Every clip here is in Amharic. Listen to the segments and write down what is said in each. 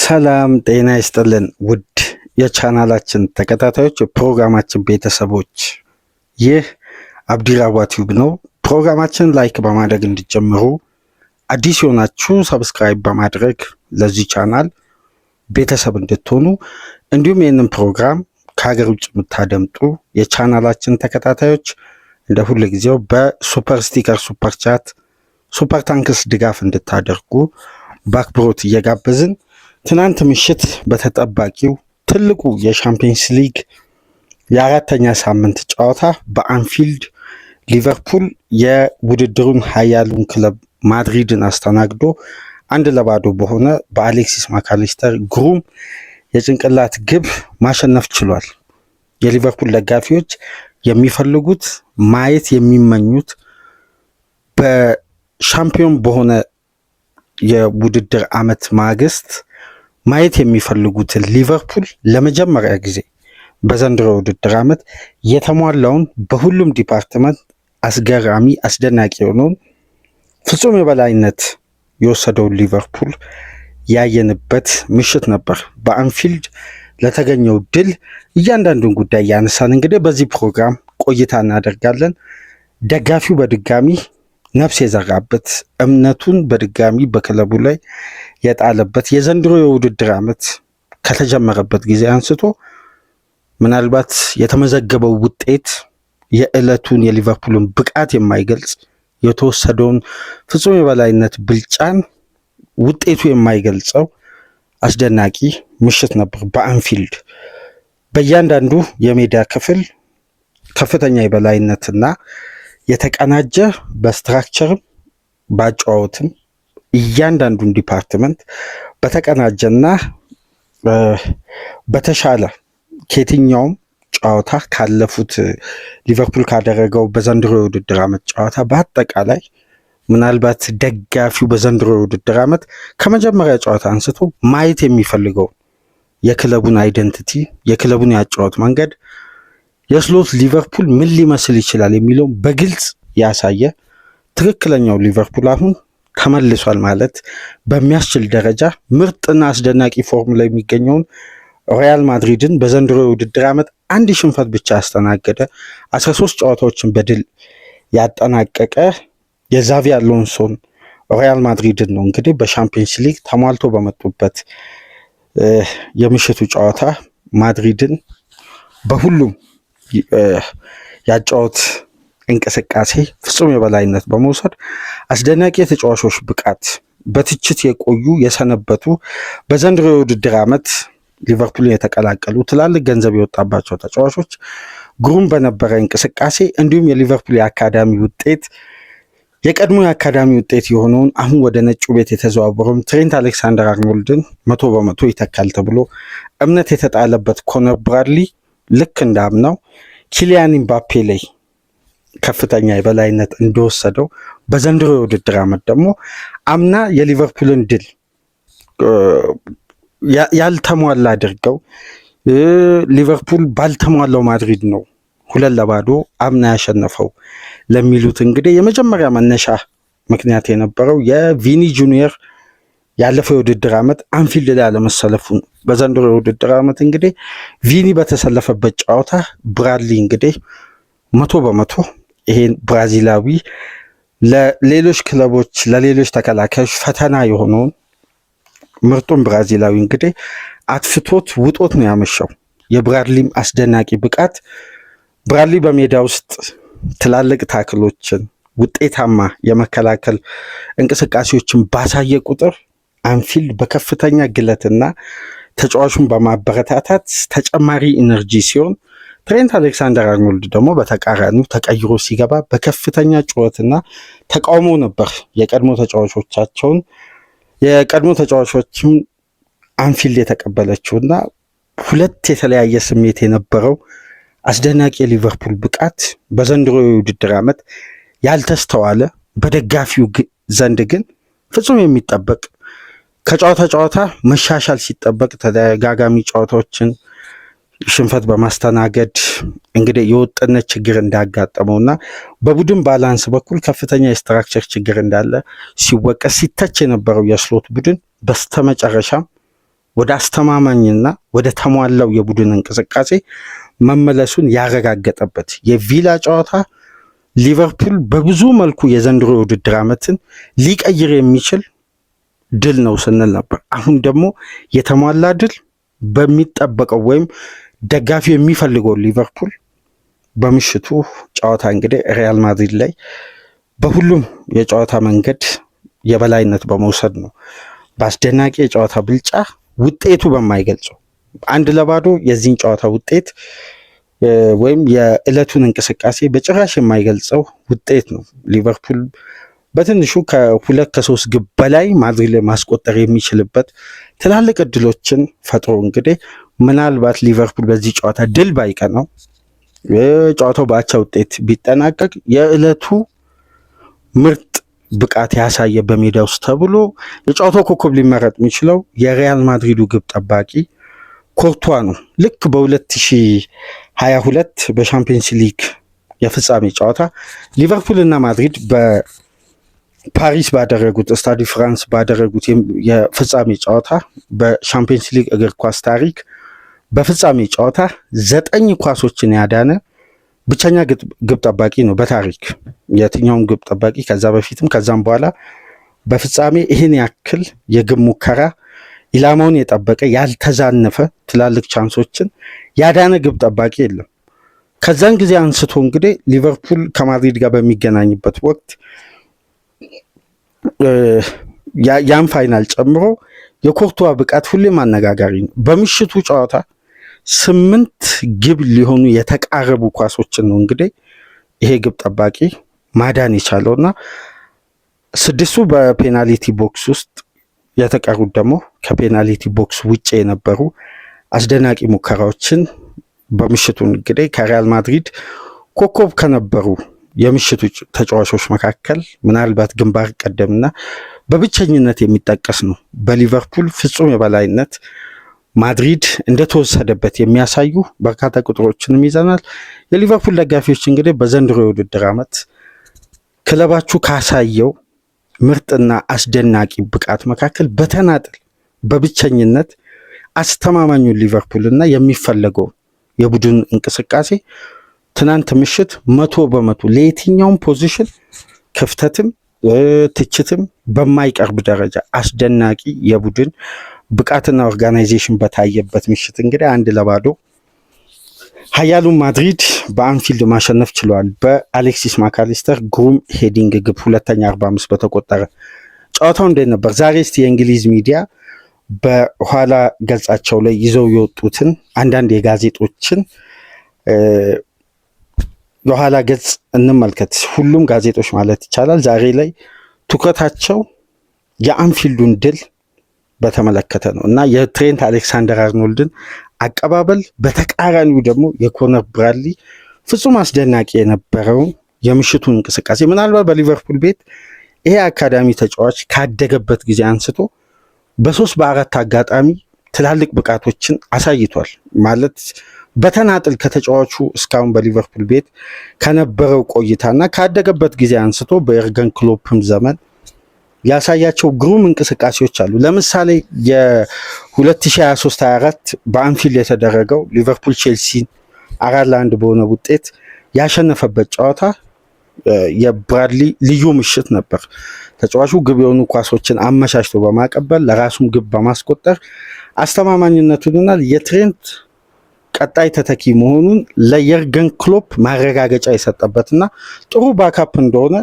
ሰላም ጤና ይስጥልን ውድ የቻናላችን ተከታታዮች የፕሮግራማችን ቤተሰቦች፣ ይህ አብዲራዋ ቲዩብ ነው። ፕሮግራማችን ላይክ በማድረግ እንዲጀምሩ፣ አዲስ የሆናችሁ ሰብስክራይብ በማድረግ ለዚህ ቻናል ቤተሰብ እንድትሆኑ፣ እንዲሁም ይህንን ፕሮግራም ከሀገር ውጭ የምታደምጡ የቻናላችን ተከታታዮች እንደ ሁሉ ጊዜው በሱፐር ስቲከር፣ ሱፐር ቻት፣ ሱፐር ታንክስ ድጋፍ እንድታደርጉ በአክብሮት እየጋበዝን ትናንት ምሽት በተጠባቂው ትልቁ የሻምፒየንስ ሊግ የአራተኛ ሳምንት ጨዋታ በአንፊልድ ሊቨርፑል የውድድሩን ኃያሉን ክለብ ማድሪድን አስተናግዶ 1-0 በሆነ በአሌክሲስ ማካሊስተር ግሩም የጭንቅላት ግብ ማሸነፍ ችሏል። የሊቨርፑል ደጋፊዎች የሚፈልጉት ማየት የሚመኙት በሻምፒዮን በሆነ የውድድር ዓመት ማግስት ማየት የሚፈልጉትን ሊቨርፑል ለመጀመሪያ ጊዜ በዘንድሮ ውድድር ዓመት የተሟላውን በሁሉም ዲፓርትመንት አስገራሚ አስደናቂ የሆነውን ፍጹም የበላይነት የወሰደውን ሊቨርፑል ያየንበት ምሽት ነበር። በአንፊልድ ለተገኘው ድል እያንዳንዱን ጉዳይ ያነሳን እንግዲህ በዚህ ፕሮግራም ቆይታ እናደርጋለን። ደጋፊው በድጋሚ ነፍስ የዘራበት እምነቱን በድጋሚ በክለቡ ላይ የጣለበት የዘንድሮ የውድድር ዓመት ከተጀመረበት ጊዜ አንስቶ ምናልባት የተመዘገበው ውጤት የዕለቱን የሊቨርፑልን ብቃት የማይገልጽ የተወሰደውን ፍጹም የበላይነት ብልጫን ውጤቱ የማይገልጸው አስደናቂ ምሽት ነበር። በአንፊልድ በእያንዳንዱ የሜዳ ክፍል ከፍተኛ የበላይነትና የተቀናጀ በስትራክቸርም ባጫወትም እያንዳንዱን ዲፓርትመንት በተቀናጀና በተሻለ ከየትኛውም ጨዋታ ካለፉት ሊቨርፑል ካደረገው በዘንድሮ የውድድር ዓመት ጨዋታ በአጠቃላይ ምናልባት ደጋፊው በዘንድሮ የውድድር ዓመት ከመጀመሪያ ጨዋታ አንስቶ ማየት የሚፈልገው የክለቡን አይደንቲቲ፣ የክለቡን ያጫወት መንገድ፣ የስሎት ሊቨርፑል ምን ሊመስል ይችላል የሚለውን በግልጽ ያሳየ ትክክለኛው ሊቨርፑል አሁን ተመልሷል ማለት በሚያስችል ደረጃ ምርጥና አስደናቂ ፎርም ላይ የሚገኘውን ሪያል ማድሪድን በዘንድሮ የውድድር ዓመት አንድ ሽንፈት ብቻ ያስተናገደ 13 ጨዋታዎችን በድል ያጠናቀቀ የዛቪ አሎንሶን ሪያል ማድሪድን ነው እንግዲህ በሻምፒየንስ ሊግ ተሟልቶ በመጡበት የምሽቱ ጨዋታ ማድሪድን በሁሉም ያጫወት እንቅስቃሴ ፍጹም የበላይነት በመውሰድ አስደናቂ የተጫዋቾች ብቃት በትችት የቆዩ የሰነበቱ በዘንድሮ የውድድር ዓመት ሊቨርፑልን የተቀላቀሉ ትላልቅ ገንዘብ የወጣባቸው ተጫዋቾች ግሩም በነበረ እንቅስቃሴ እንዲሁም የሊቨርፑል የአካዳሚ ውጤት የቀድሞ የአካዳሚ ውጤት የሆነውን አሁን ወደ ነጩ ቤት የተዘዋወረውን ትሬንት አሌክሳንደር አርኖልድን 100% ይተካል ተብሎ እምነት የተጣለበት ኮነር ብራድሊ ልክ እንዳምናው ኪሊያን ምባፔ ላይ ከፍተኛ የበላይነት እንደወሰደው በዘንድሮ የውድድር ዓመት ደግሞ አምና የሊቨርፑልን ድል ያልተሟላ አድርገው ሊቨርፑል ባልተሟላው ማድሪድ ነው 2-0 አምና ያሸነፈው ለሚሉት እንግዲህ የመጀመሪያ መነሻ ምክንያት የነበረው የቪኒ ጁኒየር ያለፈው የውድድር ዓመት አንፊልድ ላይ አለመሰለፉን። በዘንድሮ የውድድር ዓመት እንግዲህ ቪኒ በተሰለፈበት ጨዋታ ብራድሊ እንግዲህ 100% ይሄን ብራዚላዊ ለሌሎች ክለቦች ለሌሎች ተከላካዮች ፈተና የሆነውን ምርጡን ብራዚላዊ እንግዲህ አጥፍቶት ውጦት ነው ያመሻው። የብራድሊም አስደናቂ ብቃት ብራድሊ በሜዳ ውስጥ ትላልቅ ታክሎችን ውጤታማ የመከላከል እንቅስቃሴዎችን ባሳየ ቁጥር አንፊልድ በከፍተኛ ግለትና ተጫዋቹን በማበረታታት ተጨማሪ ኢነርጂ ሲሆን ትሬንት አሌክሳንደር አርኖልድ ደግሞ በተቃራኒው ተቀይሮ ሲገባ በከፍተኛ ጩኸትና ተቃውሞ ነበር የቀድሞ ተጫዋቾችም አንፊልድ የተቀበለችውና ሁለት የተለያየ ስሜት የነበረው አስደናቂ የሊቨርፑል ብቃት በዘንድሮ የውድድር ዓመት ያልተስተዋለ በደጋፊው ዘንድ ግን ፍጹም የሚጠበቅ ከጨዋታ መሻሻል ሲጠበቅ ተደጋጋሚ ጨዋታዎችን ሽንፈት በማስተናገድ እንግዲህ የወጥነት ችግር እንዳጋጠመውና በቡድን ባላንስ በኩል ከፍተኛ የስትራክቸር ችግር እንዳለ ሲወቀስ ሲተች የነበረው የስሎት ቡድን በስተመጨረሻም ወደ አስተማማኝና ወደ ተሟላው የቡድን እንቅስቃሴ መመለሱን ያረጋገጠበት የቪላ ጨዋታ ሊቨርፑል በብዙ መልኩ የዘንድሮ የውድድር ዓመትን ሊቀይር የሚችል ድል ነው ስንል ነበር። አሁን ደግሞ የተሟላ ድል በሚጠበቀው ወይም ደጋፊው የሚፈልገው ሊቨርፑል በምሽቱ ጨዋታ እንግዲህ ሪያል ማድሪድ ላይ በሁሉም የጨዋታ መንገድ የበላይነት በመውሰድ ነው በአስደናቂ የጨዋታ ብልጫ ውጤቱ በማይገልጸው 1-0 የዚህን ጨዋታ ውጤት ወይም የዕለቱን እንቅስቃሴ በጭራሽ የማይገልጸው ውጤት ነው። ሊቨርፑል በትንሹ ከ2-3 ግብ በላይ ማድሪድ ላይ ማስቆጠር የሚችልበት ትላልቅ እድሎችን ፈጥሮ እንግዲህ ምናልባት ሊቨርፑል በዚህ ጨዋታ ድል ባይቀናው ጨዋታው በአቻ ውጤት ቢጠናቀቅ የዕለቱ ምርጥ ብቃት ያሳየ በሜዳ ውስጥ ተብሎ የጨዋታው ኮከብ ሊመረጥ የሚችለው የሪያል ማድሪዱ ግብ ጠባቂ ኮርቷ ነው። ልክ በ2022 በሻምፒየንስ ሊግ የፍጻሜ ጨዋታ ሊቨርፑል እና ማድሪድ በፓሪስ ባደረጉት ስታድ ፍራንስ ባደረጉት የፍጻሜ ጨዋታ በሻምፒየንስ ሊግ እግር ኳስ ታሪክ በፍጻሜ ጨዋታ 9 ኳሶችን ያዳነ ብቸኛ ግብ ጠባቂ ነው በታሪክ። የትኛውም ግብ ጠባቂ ከዛ በፊትም ከዛም በኋላ በፍጻሜ ይህን ያክል የግብ ሙከራ ኢላማውን የጠበቀ ያልተዛነፈ ትላልቅ ቻንሶችን ያዳነ ግብ ጠባቂ የለም። ከዛን ጊዜ አንስቶ እንግዲህ ሊቨርፑል ከማድሪድ ጋር በሚገናኝበት ወቅት ያን ፋይናል ጨምሮ የኮርቷ ብቃት ሁሌም አነጋጋሪ ነው። በምሽቱ ጨዋታ 8 ግብ ሊሆኑ የተቃረቡ ኳሶችን ነው እንግዲህ ይሄ ግብ ጠባቂ ማዳን የቻለውና 6ቱ በፔናልቲ ቦክስ ውስጥ የተቀሩት ደግሞ ከፔናልቲ ቦክስ ውጭ የነበሩ አስደናቂ ሙከራዎችን በምሽቱ እንግዲህ ከሪያል ማድሪድ ኮከብ ከነበሩ የምሽቱ ተጫዋቾች መካከል ምናልባት ግንባር ቀደምና በብቸኝነት የሚጠቀስ ነው። በሊቨርፑል ፍጹም የበላይነት ማድሪድ እንደተወሰደበት የሚያሳዩ በርካታ ቁጥሮችንም ይዘናል። የሊቨርፑል ደጋፊዎች እንግዲህ በዘንድሮ የውድድር ዓመት ክለባችሁ ካሳየው ምርጥና አስደናቂ ብቃት መካከል በተናጥል በብቸኝነት አስተማማኙን ሊቨርፑልና የሚፈለገው የቡድን እንቅስቃሴ ትናንት ምሽት 100% ለየትኛውም ፖዚሽን ክፍተትም ትችትም በማይቀርብ ደረጃ አስደናቂ የቡድን ብቃትና ኦርጋናይዜሽን በታየበት ምሽት እንግዲህ 1-0 ኃያሉን ማድሪድ በአንፊልድ ማሸነፍ ችሏል። በአሌክሲስ ማካሊስተር ግሩም ሄዲንግ ግብ ሁለተኛ 45 በተቆጠረ። ጨዋታው እንዴት ነበር? ዛሬ እስቲ የእንግሊዝ ሚዲያ በኋላ ገጻቸው ላይ ይዘው የወጡትን አንዳንድ የጋዜጦችን የኋላ ገጽ እንመልከት። ሁሉም ጋዜጦች ማለት ይቻላል ዛሬ ላይ ትኩረታቸው የአንፊልዱን ድል በተመለከተ ነው እና የትሬንት አሌክሳንደር አርኖልድን አቀባበል፣ በተቃራኒው ደግሞ የኮነር ብራድሊ ፍጹም አስደናቂ የነበረውን የምሽቱን እንቅስቃሴ ምናልባት በሊቨርፑል ቤት ይሄ አካዳሚ ተጫዋች ካደገበት ጊዜ አንስቶ በ3-4 አጋጣሚ ትላልቅ ብቃቶችን አሳይቷል። ማለት በተናጥል ከተጫዋቹ እስካሁን በሊቨርፑል ቤት ከነበረው ቆይታና ካደገበት ጊዜ አንስቶ በኤርገን ክሎፕም ዘመን ያሳያቸው ግሩም እንቅስቃሴዎች አሉ። ለምሳሌ የ2023-24 በአንፊልድ የተደረገው ሊቨርፑል ቼልሲን 4-1 በሆነ ውጤት ያሸነፈበት ጨዋታ የብራድሊ ልዩ ምሽት ነበር። ተጫዋቹ ግብ የሆኑ ኳሶችን አመቻችቶ በማቀበል ለራሱም ግብ በማስቆጠር አስተማማኝነቱንና የትሬንት ቀጣይ ተተኪ መሆኑን ለየርገን ክሎፕ ማረጋገጫ የሰጠበትና ጥሩ ባካፕ እንደሆነ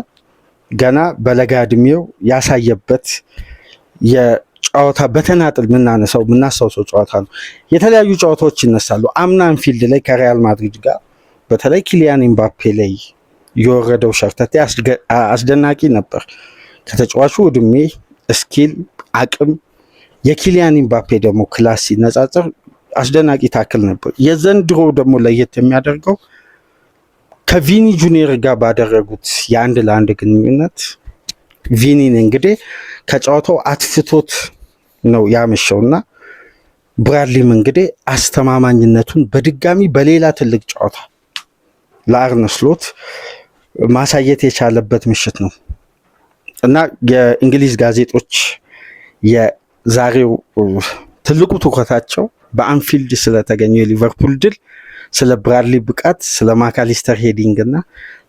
ገና በለጋ እድሜው ያሳየበት የጨዋታ በተናጥል የምናስታውሰው ጨዋታ ነው። የተለያዩ ጨዋታዎች ይነሳሉ። አምና አንፊልድ ላይ ከሪያል ማድሪድ ጋር በተለይ ኪሊያን ኤምባፔ ላይ የወረደው ሸርተቴ አስደናቂ ነበር። ከተጫዋቹ እድሜ፣ ስኪል፣ አቅም የኪሊያን ኤምባፔ ደግሞ ክላስ ሲነጻጸር አስደናቂ ታክል ነበር። የዘንድሮ ደግሞ ለየት የሚያደርገው ከቪኒ ጁኒየር ጋር ባደረጉት የ1-1 ግንኙነት ቪኒን እንግዲህ ከጨዋታው አትፍቶት ነው ያመሸውና ብራድሊም እንግዲህ አስተማማኝነቱን በድጋሚ በሌላ ትልቅ ጨዋታ ለአርነ ስሎት ማሳየት የቻለበት ምሽት ነው እና የእንግሊዝ ጋዜጦች የዛሬው ትልቁ ትኩረታቸው በአንፊልድ ስለተገኘው የሊቨርፑል ድል፣ ስለ ብራድሊ ብቃት፣ ስለ ማካሊስተር ሄዲንግ እና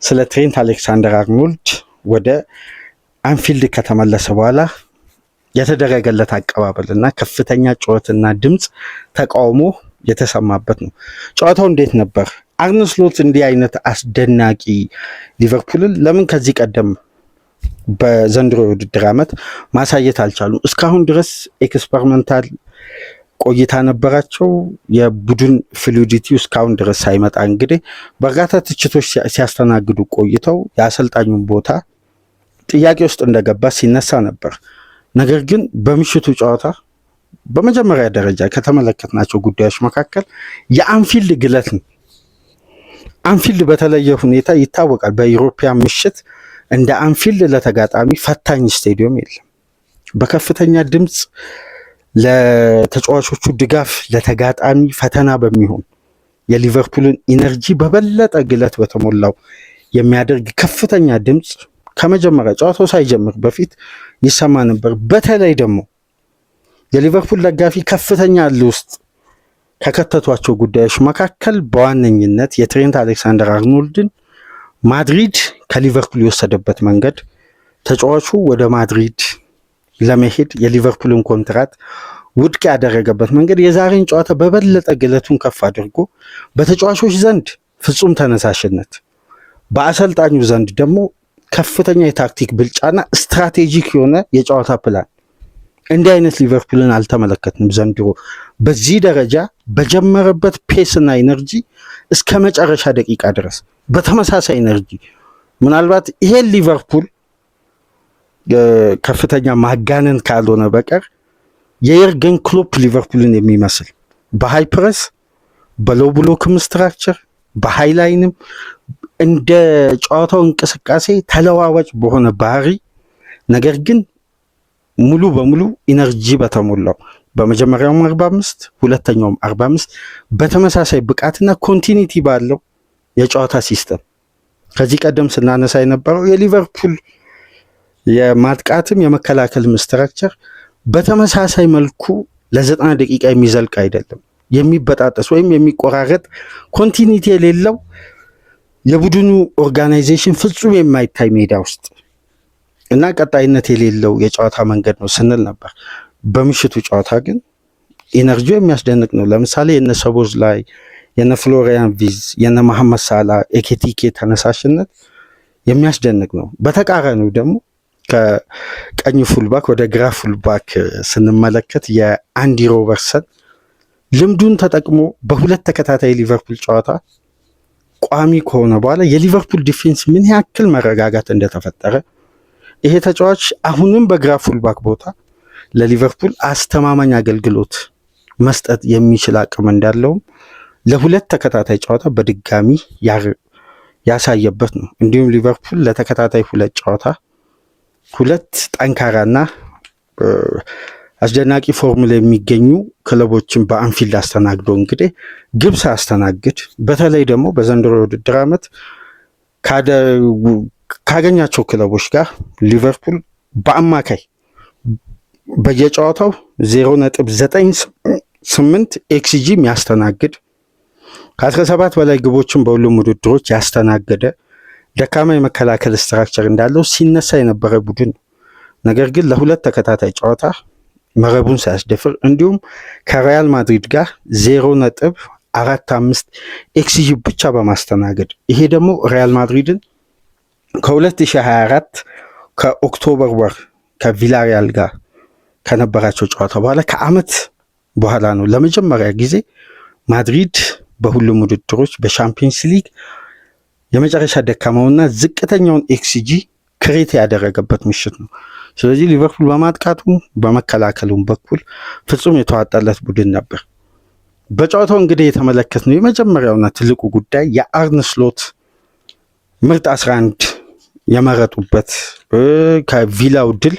ስለ ትሬንት አሌክሳንደር አርኖልድ ወደ አንፊልድ ከተመለሰ በኋላ የተደረገለት አቀባበል እና ከፍተኛ ጩኸትና ድምፅ ተቃውሞ የተሰማበት ነው። ጨዋታው እንዴት ነበር? አርነ ስሎት እንዲህ አይነት አስደናቂ ሊቨርፑልን ለምን ከዚህ ቀደም በዘንድሮ የውድድር ዓመት ማሳየት አልቻሉም? እስካሁን ድረስ ኤክስፐሪመንታል ቆይታ ነበራቸው። የቡድን ፍሉዲቲ እስካሁን ድረስ ሳይመጣ እንግዲህ በርካታ ትችቶች ሲያስተናግዱ ቆይተው የአሰልጣኙን ቦታ ጥያቄ ውስጥ እንደገባ ሲነሳ ነበር። ነገር ግን በምሽቱ ጨዋታ በመጀመሪያ ደረጃ ከተመለከትናቸው ጉዳዮች መካከል የአንፊልድ ግለት ነው። አንፊልድ በተለየ ሁኔታ ይታወቃል። በዩሮፒያን ምሽት እንደ አንፊልድ ለተጋጣሚ ፈታኝ ስቴዲየም የለም። በከፍተኛ ድምፅ ለተጫዋቾቹ ድጋፍ፣ ለተጋጣሚ ፈተና በሚሆን የሊቨርፑልን ኢነርጂ በበለጠ ግለት በተሞላው የሚያደርግ ከፍተኛ ድምፅ ከመጀመሪያ ጨዋታው ሳይጀምር በፊት ይሰማ ነበር። በተለይ ደግሞ የሊቨርፑል ደጋፊ ከፍተኛ እልህ ውስጥ ከከተቷቸው ጉዳዮች መካከል በዋነኝነት የትሬንት አሌክሳንደር አርኖልድን ማድሪድ ከሊቨርፑል የወሰደበት መንገድ፣ ተጫዋቹ ወደ ማድሪድ ለመሄድ የሊቨርፑልን ኮንትራት ውድቅ ያደረገበት መንገድ የዛሬን ጨዋታ በበለጠ ግለቱን ከፍ አድርጎ በተጫዋቾች ዘንድ ፍጹም ተነሳሽነት፣ በአሰልጣኙ ዘንድ ደግሞ ከፍተኛ የታክቲክ ብልጫና ስትራቴጂክ የሆነ የጨዋታ ፕላን። እንዲህ አይነት ሊቨርፑልን አልተመለከትንም ዘንድሮ። በዚህ ደረጃ በጀመረበት ፔስና ኢነርጂ እስከ መጨረሻ ደቂቃ ድረስ በተመሳሳይ ኢነርጂ ምናልባት ይሄን ሊቨርፑል ከፍተኛ ማጋነን ካልሆነ በቀር የየርገን ክሎፕ ሊቨርፑልን የሚመስል በሃይ ፕረስ፣ በሎው ብሎክም ስትራክቸር፣ በሃይላይንም እንደ ጨዋታው እንቅስቃሴ ተለዋዋጭ በሆነ ባህሪ ነገር ግን ሙሉ በሙሉ ኢነርጂ በተሞላው በመጀመሪያውም 45 ሁለተኛውም 45 በተመሳሳይ ብቃትና ኮንቲኒቲ ባለው የጨዋታ ሲስተም ከዚህ ቀደም ስናነሳ የነበረው የሊቨርፑል የማጥቃትም የመከላከልም ስትራክቸር በተመሳሳይ መልኩ ለ90 ደቂቃ የሚዘልቅ አይደለም። የሚበጣጠስ ወይም የሚቆራረጥ ኮንቲኒቲ የሌለው የቡድኑ ኦርጋናይዜሽን ፍጹም የማይታይ ሜዳ ውስጥ እና ቀጣይነት የሌለው የጨዋታ መንገድ ነው ስንል ነበር። በምሽቱ ጨዋታ ግን ኢነርጂው የሚያስደንቅ ነው። ለምሳሌ የነ ሰቦዝ ላይ የነ ፍሎሪያን ቪዝ የነ መሐመድ ሳላ ኤኬቲኬ ተነሳሽነት የሚያስደንቅ ነው። በተቃራኒው ደግሞ ከቀኝ ፉልባክ ወደ ግራ ፉልባክ ስንመለከት የአንዲ ሮበርትሰን ልምዱን ተጠቅሞ በሁለት ተከታታይ ሊቨርፑል ጨዋታ ቋሚ ከሆነ በኋላ የሊቨርፑል ዲፌንስ ምን ያክል መረጋጋት እንደተፈጠረ ይሄ ተጫዋች አሁንም በግራ ፉልባክ ቦታ ለሊቨርፑል አስተማማኝ አገልግሎት መስጠት የሚችል አቅም እንዳለውም ለሁለት ተከታታይ ጨዋታ በድጋሚ ያሳየበት ነው። እንዲሁም ሊቨርፑል ለተከታታይ ሁለት ጨዋታ ሁለት ጠንካራና አስደናቂ ፎርሙላ የሚገኙ ክለቦችን በአንፊልድ አስተናግዶ እንግዲህ ግብ ሳያስተናግድ በተለይ ደግሞ በዘንድሮ የውድድር ዓመት ካገኛቸው ክለቦች ጋር ሊቨርፑል በአማካይ በየጨዋታው 0.98 ኤክስጂ የሚያስተናግድ ከ17 በላይ ግቦችን በሁሉም ውድድሮች ያስተናገደ ደካማ የመከላከል ስትራክቸር እንዳለው ሲነሳ የነበረ ቡድን ነው። ነገር ግን ለሁለት ተከታታይ ጨዋታ መረቡን ሳያስደፍር እንዲሁም ከሪያል ማድሪድ ጋር 0.45 ኤክስጂ ብቻ በማስተናገድ ይሄ ደግሞ ሪያል ማድሪድን ከ2024 ከኦክቶበር ወር ከቪላሪያል ጋር ከነበራቸው ጨዋታ በኋላ ከዓመት በኋላ ነው ለመጀመሪያ ጊዜ ማድሪድ በሁሉም ውድድሮች በሻምፒየንስ ሊግ የመጨረሻ ደካማውና ዝቅተኛውን ኤክስጂ ክሬት ያደረገበት ምሽት ነው። ስለዚህ ሊቨርፑል በማጥቃቱም በመከላከሉም በኩል ፍጹም የተዋጣለት ቡድን ነበር። በጨዋታው እንግዲህ የተመለከትነው የመጀመሪያውና ትልቁ ጉዳይ የአርነ ስሎት ምርጥ 11 የመረጡበት ከቪላው ድል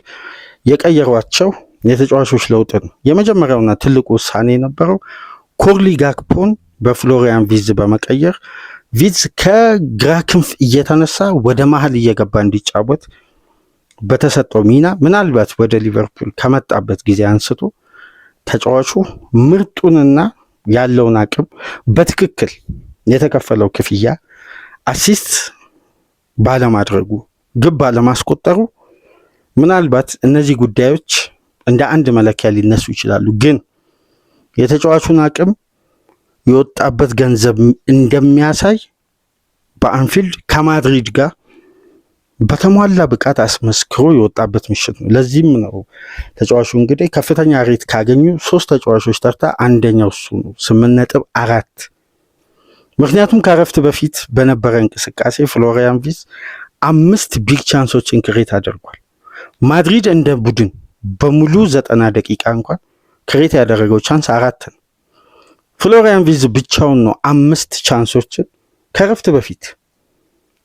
የቀየሯቸው የተጫዋቾች ለውጥ ነው። የመጀመሪያውና ትልቁ ውሳኔ የነበረው ኮርሊ ጋክፖን በፍሎሪያን ቪዝ በመቀየር ቪዝ ከግራ ክንፍ እየተነሳ ወደ መሀል እየገባ እንዲጫወት በተሰጠው ሚና ምናልባት ወደ ሊቨርፑል ከመጣበት ጊዜ አንስቶ ተጫዋቹ ምርጡንና ያለውን አቅም በትክክል የተከፈለው ክፍያ አሲስት ባለማድረጉ ግብ ባለማስቆጠሩ ምናልባት እነዚህ ጉዳዮች እንደ አንድ መለኪያ ሊነሱ ይችላሉ። ግን የተጫዋቹን አቅም የወጣበት ገንዘብ እንደሚያሳይ በአንፊልድ ከማድሪድ ጋር በተሟላ ብቃት አስመስክሮ የወጣበት ምሽት ነው። ለዚህም ነው ተጫዋቹ እንግዲህ ከፍተኛ ሬት ካገኙ 3 ተጫዋቾች ተርታ አንደኛው እሱ ነው 8.4። ምክንያቱም ከረፍት በፊት በነበረ እንቅስቃሴ ፍሎሪያን ቪርትዝ 5 ቢግ ቻንሶችን ክሬት አድርጓል። ማድሪድ እንደ ቡድን በሙሉ 90 ደቂቃ እንኳን ክሬት ያደረገው ቻንስ 4 ነው። ፍሎሪያን ቪርትዝ ብቻውን ነው 5 ቻንሶችን ከረፍት በፊት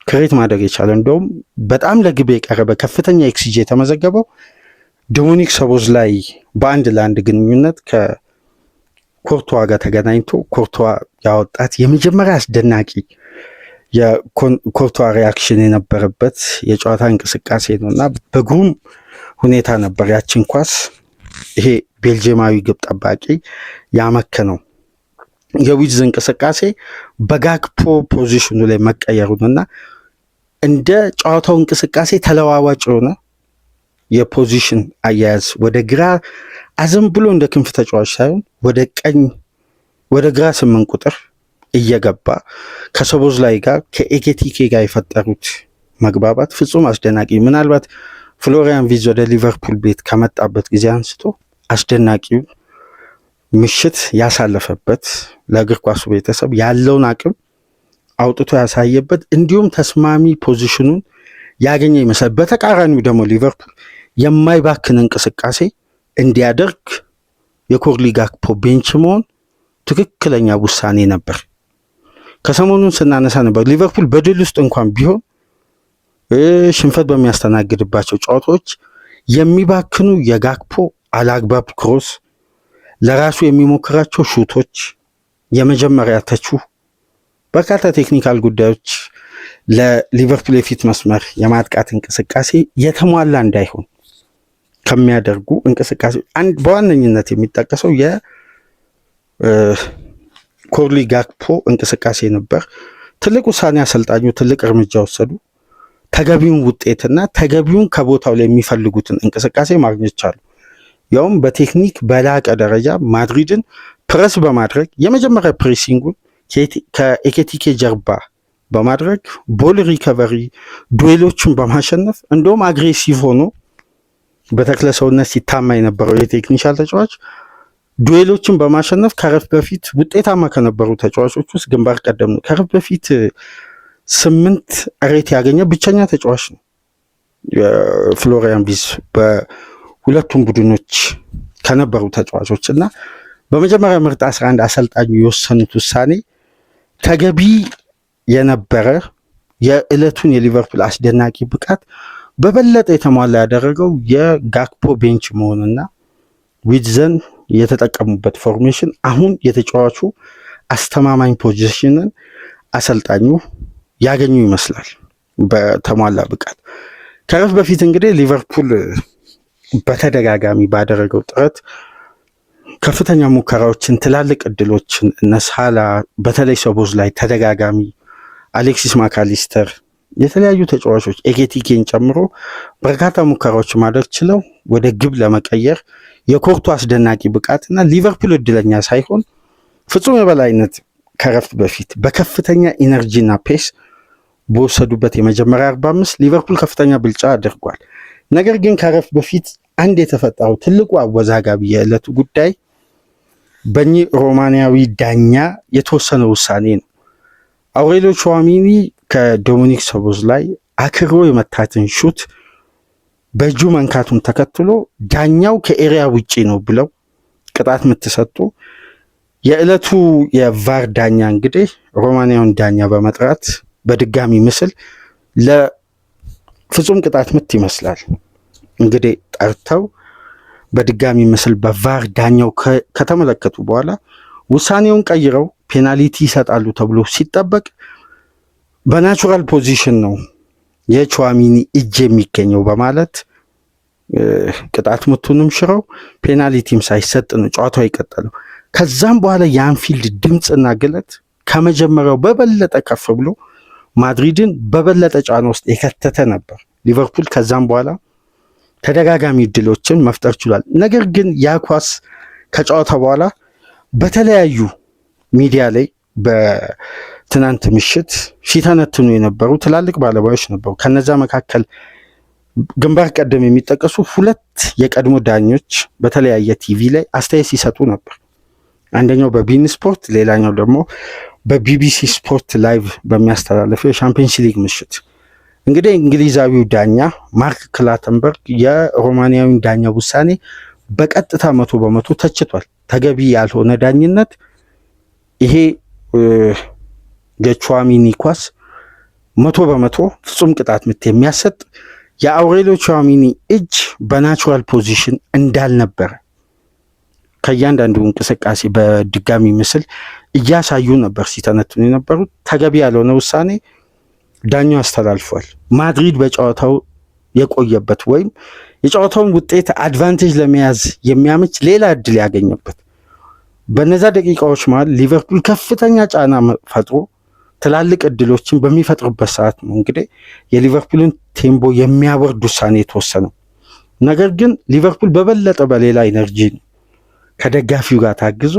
ክሬት ማድረግ የቻለ። እንደውም በጣም ለግብ የቀረበ ከፍተኛ ኤክስጂ የተመዘገበው ዶሚኒክ ሶቦስላይ በአንድ ለአንድ ግንኙነት ከኮርቷ ጋር ተገናኝቶ ኮርቷ ያወጣት የመጀመሪያ አስደናቂ የኮርቷ ሪያክሽን የነበረበት የጨዋታ እንቅስቃሴ ነው እና በግሩም ሁኔታ ነበር ያችን ኳስ ይሄ ቤልጂየማዊ ግብ ጠባቂ ያመከነው። የዊርትዝ እንቅስቃሴ በጋክፖ ፖዚሽኑ ላይ መቀየሩንና እንደ ጨዋታው እንቅስቃሴ ተለዋዋጭ የሆነ የፖዚሽን አያያዝ ወደ ግራ አዘን ብሎ እንደ ክንፍ ተጫዋች ሳይሆን ወደ ቀኝ ወደ ግራ 8 ቁጥር እየገባ ከሶቦስላይ ጋር ከኤኬቲኬ ጋር የፈጠሩት መግባባት ፍጹም አስደናቂ። ምናልባት ፍሎሪያን ቪርትዝ ወደ ሊቨርፑል ቤት ከመጣበት ጊዜ አንስቶ አስደናቂው ምሽት ያሳለፈበት ለእግር ኳሱ ቤተሰብ ያለውን አቅም አውጥቶ ያሳየበት እንዲሁም ተስማሚ ፖዚሽኑን ያገኘ ይመስላል። በተቃራኒው ደግሞ ሊቨርፑል የማይባክን እንቅስቃሴ እንዲያደርግ የኮርሊ ጋክፖ ቤንች መሆን ትክክለኛ ውሳኔ ነበር። ከሰሞኑን ስናነሳ ነበር ሊቨርፑል በድል ውስጥ እንኳን ቢሆን ሽንፈት በሚያስተናግድባቸው ጨዋታዎች የሚባክኑ የጋክፖ አላግባብ ክሮስ፣ ለራሱ የሚሞክራቸው ሹቶች፣ የመጀመሪያ ተቹ በርካታ ቴክኒካል ጉዳዮች ለሊቨርፑል የፊት መስመር የማጥቃት እንቅስቃሴ የተሟላ እንዳይሆን ከሚያደርጉ እንቅስቃሴ በዋነኝነት የሚጠቀሰው የኮርሊ ጋክፖ እንቅስቃሴ ነበር። ትልቅ ውሳኔ አሰልጣኙ ትልቅ እርምጃ ወሰዱ። ተገቢውን ውጤትና ተገቢውን ከቦታው ላይ የሚፈልጉትን እንቅስቃሴ ማግኘት ቻሉ። ያውም በቴክኒክ በላቀ ደረጃ ማድሪድን ፕረስ በማድረግ የመጀመሪያ ፕሬሲንጉን ከኤኬቲኬ ጀርባ በማድረግ ቦል ሪከቨሪ ዱዌሎችን በማሸነፍ እንደውም አግሬሲቭ ሆኖ በተክለ ሰውነት ሲታማ የነበረው የቴክኒሻል ተጫዋች ዱዌሎችን በማሸነፍ ከረፍት በፊት ውጤታማ ከነበሩ ተጫዋቾች ውስጥ ግንባር ቀደም ነው። ከረፍት በፊት 8 ሬት ያገኘ ብቸኛ ተጫዋች ነው ፍሎሪያን ቪርትዝ በሁለቱም ቡድኖች ከነበሩ ተጫዋቾች እና በመጀመሪያ ምርጥ 11 አሰልጣኙ የወሰኑት ውሳኔ ተገቢ የነበረ የዕለቱን የሊቨርፑል አስደናቂ ብቃት በበለጠ የተሟላ ያደረገው የጋክፖ ቤንች መሆንና ዊርትዝን የተጠቀሙበት ፎርሜሽን አሁን የተጫዋቹ አስተማማኝ ፖዚሽንን አሰልጣኙ ያገኙ ይመስላል በተሟላ ብቃት። ከረፍት በፊት እንግዲህ ሊቨርፑል በተደጋጋሚ ባደረገው ጥረት ከፍተኛ ሙከራዎችን ትላልቅ እድሎችን እነ ሳላ በተለይ ሶቦስላይ ተደጋጋሚ አሌክሲስ ማካሊስተር የተለያዩ ተጫዋቾች ኤኬቲኬን ጨምሮ በርካታ ሙከራዎች ማድረግ ችለው ወደ ግብ ለመቀየር የኮርቱ አስደናቂ ብቃትና ሊቨርፑል እድለኛ ሳይሆን ፍጹም የበላይነት ከረፍት በፊት በከፍተኛ ኢነርጂና ፔስ በወሰዱበት የመጀመሪያ 45 ሊቨርፑል ከፍተኛ ብልጫ አድርጓል። ነገር ግን ከረፍት በፊት አንድ የተፈጠረው ትልቁ አወዛጋቢ የዕለቱ ጉዳይ በእኚህ ሮማንያዊ ዳኛ የተወሰነ ውሳኔ ነው። አውሬሊዮ ቹዋሚኒ ከዶሚኒክ ሶቦስላይ አክሮ የመታትን ሹት በእጁ መንካቱን ተከትሎ ዳኛው ከኤሪያ ውጪ ነው ብለው ቅጣት ምትሰጡ የዕለቱ የቫር ዳኛ እንግዲህ ሮማንያውን ዳኛ በመጥራት በድጋሚ ምስል ለፍጹም ቅጣት ምት ይመስላል እንግዲህ ጠርተው በድጋሚ ምስል በቫር ዳኛው ከተመለከቱ በኋላ ውሳኔውን ቀይረው ፔናልቲ ይሰጣሉ ተብሎ ሲጠበቅ በናቹራል ፖዚሽን ነው የቹዋሚኒ እጅ የሚገኘው በማለት ቅጣት ምቱንም ሽረው ፔናልቲም ሳይሰጥ ነው ጨዋታው የቀጠለው። ከዛም በኋላ የአንፊልድ ድምፅና ግለት ከመጀመሪያው በበለጠ ከፍ ብሎ ማድሪድን በበለጠ ጫና ውስጥ የከተተ ነበር። ሊቨርፑል ከዛም በኋላ ተደጋጋሚ እድሎችን መፍጠር ችሏል። ነገር ግን ያ ኳስ ከጨዋታ በኋላ በተለያዩ ሚዲያ ላይ በትናንት ምሽት ሲተነትኑ የነበሩ ትላልቅ ባለሙያዎች ነበሩ። ከነዛ መካከል ግንባር ቀደም የሚጠቀሱ ሁለት የቀድሞ ዳኞች በተለያየ ቲቪ ላይ አስተያየት ሲሰጡ ነበር። አንደኛው በቢን ስፖርት፣ ሌላኛው ደግሞ በቢቢሲ ስፖርት ላይቭ በሚያስተላልፈው የሻምፒየንስ ሊግ ምሽት። እንግዲህ እንግሊዛዊው ዳኛ ማርክ ክላተንበርግ የሮማንያዊን ዳኛ ውሳኔ በቀጥታ 100% ተችቷል። ተገቢ ያልሆነ ዳኝነት፣ ይሄ የቹዋሚኒ ኳስ 100% ፍጹም ቅጣት ምት የሚያሰጥ የአውሬሊዮ ቹዋሚኒ እጅ በናቹራል ፖዚሽን እንዳልነበረ ከእያንዳንዱ እንቅስቃሴ በድጋሚ ምስል እያሳዩ ነበር ሲተነትኑ የነበሩት። ተገቢ ያልሆነ ውሳኔ ዳኛው አስተላልፏል። ማድሪድ በጨዋታው የቆየበት ወይም የጨዋታውን ውጤት አድቫንቴጅ ለመያዝ የሚያመች ሌላ እድል ያገኘበት በነዛ ደቂቃዎች መሃል ሊቨርፑል ከፍተኛ ጫና ፈጥሮ ትላልቅ እድሎችን በሚፈጥርበት ሰዓት ነው እንግዲህ የሊቨርፑልን ቴምቦ የሚያወርድ ውሳኔ የተወሰነው። ነገር ግን ሊቨርፑል በበለጠ በሌላ ኢነርጂ ከደጋፊው ጋር ታግዞ